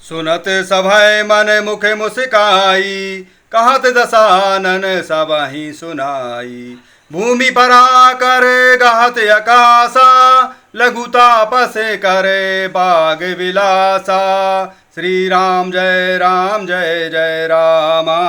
सुनत सभय मन मुख मुस्काई, कहत दसानन सबहि सुनाई। भूमि परा करे गहत आकाशा, लघुता पसे करे बाग विलासा। श्री राम जय जय रामा,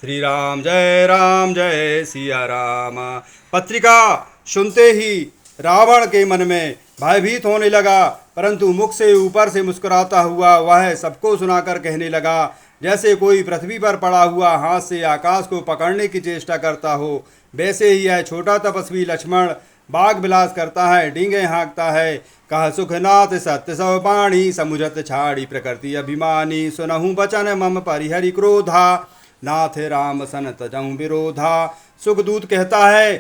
श्री राम जय सिया रामा। पत्रिका सुनते ही रावण के मन में भयभीत होने लगा, परंतु मुख से ऊपर से मुस्कुराता हुआ वह सबको सुनाकर कहने लगा, जैसे कोई पृथ्वी पर पड़ा हुआ हाथ से आकाश को पकड़ने की चेष्टा करता हो, वैसे ही यह छोटा तपस्वी लक्ष्मण बाग विलास करता है, डींगे हाँकता है। कह सुखनाथ सत्य सौ बाणी, समुझत छाड़ी प्रकृति अभिमानी। सुनहु बचन मम परिहरि क्रोधा, नाथ राम सन तजहु विरोधा। सुखदूत कहता है,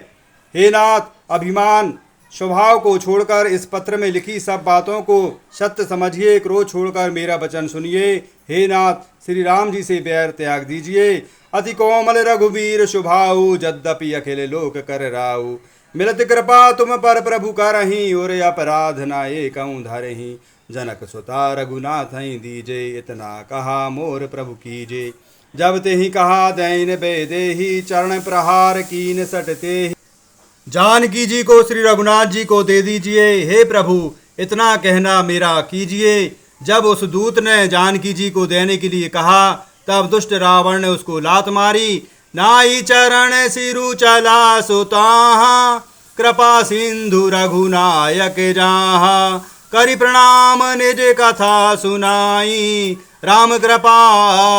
हे नाथ, अभिमान स्वभाव को छोड़कर इस पत्र में लिखी सब बातों को सत्य समझिए, क्रोध छोड़कर मेरा वचन सुनिए। हे नाथ, श्री राम जी से बैर त्याग दीजिए। अति कोमल रघुवीर स्वभाव, यद्यपि अखिल लोक कर राउ। मिलत कृपा तुम पर प्रभु करहि, और अपराध नाये कहूँ धरहि। जनक सुता रघुनाथ दीजे, इतना कहा मोर प्रभु कीजे। जब ते ही कहा दैन बेदेही, चरण प्रहार कीन सटते। जानकी जी को श्री रघुनाथ जी को दे दीजिए, हे प्रभु इतना कहना मेरा कीजिए। जब उस दूत ने जानकी जी को देने के लिए कहा, तब दुष्ट रावण ने उसको लात मारी। नाई चरण सिरु चला सुताहा, कृपा सिंधु रघुनायक जाहा। करि प्रणाम निज कथा सुनाई, राम कृपा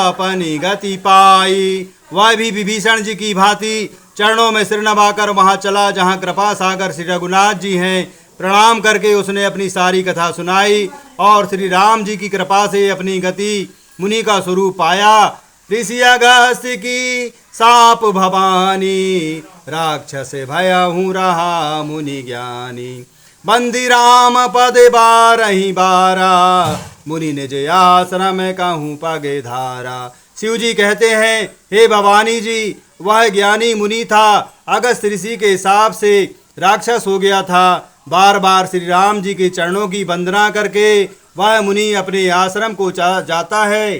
अपनी गति पाई। वह भी विभीषण जी की भांति चरणों में सिर नवाकर वहां चला जहां कृपा सागर श्री रघुनाथ जी हैं। प्रणाम करके उसने अपनी सारी कथा सुनाई और श्री राम जी की कृपा से अपनी गति मुनि का स्वरूप पाया। ऋषि अगस्त्य की साप भवानी, राक्षस भयहु रहा मुनि ज्ञानी। बंदी राम पद बारहि बारा, मुनि निज आश्रम कहूँ पगे धारा। शिव जी कहते हैं, हे भवानी जी, वह ज्ञानी मुनि था, अगस्त्य ऋषि के हिसाब से राक्षस हो गया था। बार बार श्री राम जी के चरणों की वंदना करके वह मुनि अपने आश्रम को जाता है।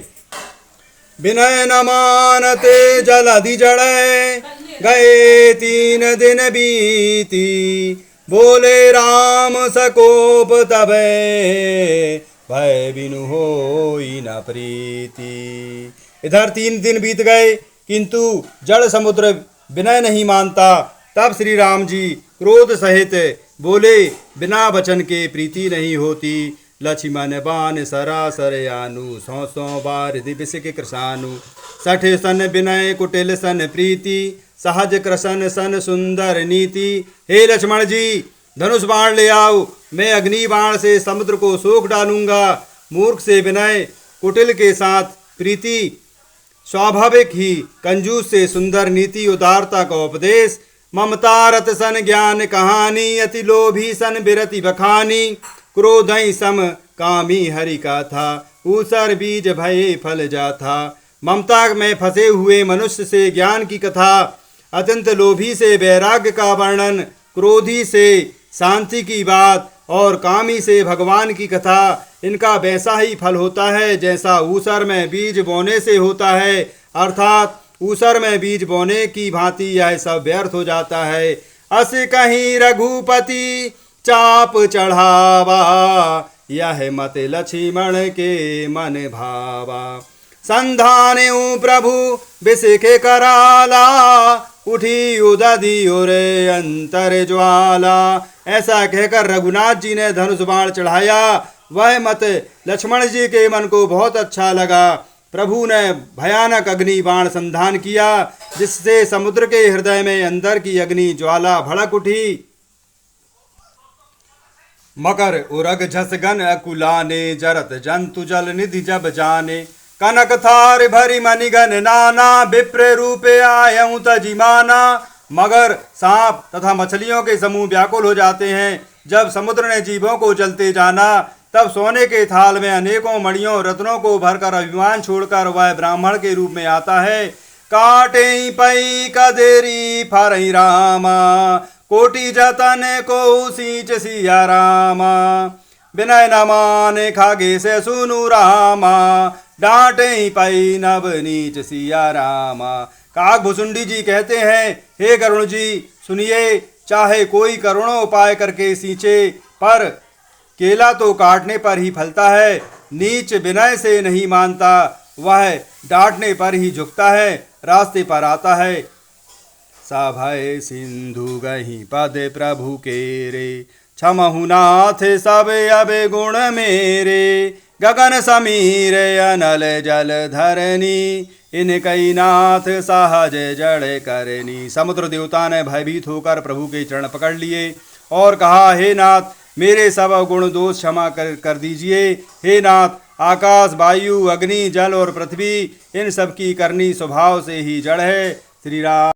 विनय न मानते जलधि जड़े, गए 3 दिन बीती। बोले राम सकोप तबे, भय बिनु होई न प्रीति। इधर 3 दिन बीत गए, किंतु जड़ समुद्र विनय नहीं मानता। तब श्री राम जी क्रोध सहित बोले, बिना वचन के प्रीति नहीं होती। लक्ष्मण बान सरासर आनु, 100 बार दिवस के कृषानु। 60 सन विनय कुटिल सन प्रीति, सहज कृष्ण सन सुंदर नीति। हे लक्ष्मण जी, धनुष बाण ले आओ, मैं अग्नि बाण से समुद्र को सोख डालूंगा। मूर्ख से विनय, कुटिल के साथ प्रीति, स्वाभाविक ही कंजूस से सुंदर नीति, उदारता का उपदेश। ममता रत सन ज्ञान कहानी, अति लोभी सन बिरति बखानी। क्रोधई सम कामी हरि का था, ऊसर बीज भये फल जाथा। ममता में फंसे हुए मनुष्य से ज्ञान की कथा, अत्यंत लोभी से वैराग्य का वर्णन, क्रोधी से शांति की बात और कामी से भगवान की कथा। इनका वैसा ही फल होता है जैसा ऊसर में बीज बोने से होता है, अर्थात ऊसर में बीज बोने की भांति यह सब व्यर्थ हो जाता है। अस कहीं रघुपति चाप चढ़ावा, यह मत लक्ष्मण के मन भावा। संधान्यु प्रभु बिसिके कराला, उठी उदधि और अंतर ज्वाला। ऐसा कहकर रघुनाथ जी ने धनुष बाण चढ़ाया। वह मत लक्ष्मण जी के मन को बहुत अच्छा लगा। प्रभु ने भयानक अग्नि बाण संधान किया, जिससे समुद्र के हृदय में अंदर की अग्नि ज्वाला भड़क उठी। मकर उरग झस गन अकुलाने, जरत जंतु जल निधि जब जाने। कनक थार भरी मणिगन नाना, विप्र रूपे आयऊं तजिमाना। मगर, सांप तथा मछलियों के समूह व्याकुल हो जाते हैं। जब समुद्र ने जीवों को जलते जाना, तब सोने के थाल में अनेकों मणियों रत्नों को भरकर अभिमान छोड़कर वह ब्राह्मण के रूप में आता है। काटे पई कदेरी फरई रामा, कोटि जतन को सींच सिया रामा। विनय न माने खागे से सुनु रामा, डांटे ही पाई नव नीच सिया रामा। काक भुसुंडी जी कहते हैं, हे करुण जी सुनिए, चाहे कोई करोड़ों उपाय करके सींचे, पर केला तो काटने पर ही फलता है। नीच विनय से नहीं मानता, वह डांटने पर ही झुकता है, रास्ते पर आता है। सभय सिंधु गही पद प्रभु केरे, क्षमहु नाथ सब अब गुण मेरे। गगन समीर अनल जल धरनी, इनकई नाथ सहज जड़ करनी। समुद्र देवता ने भयभीत होकर प्रभु के चरण पकड़ लिए और कहा, हे नाथ मेरे सब गुण दोष क्षमा कर दीजिए। हे नाथ, आकाश वायु अग्नि जल और पृथ्वी, इन सब की करनी स्वभाव से ही जड़ है। श्री राम।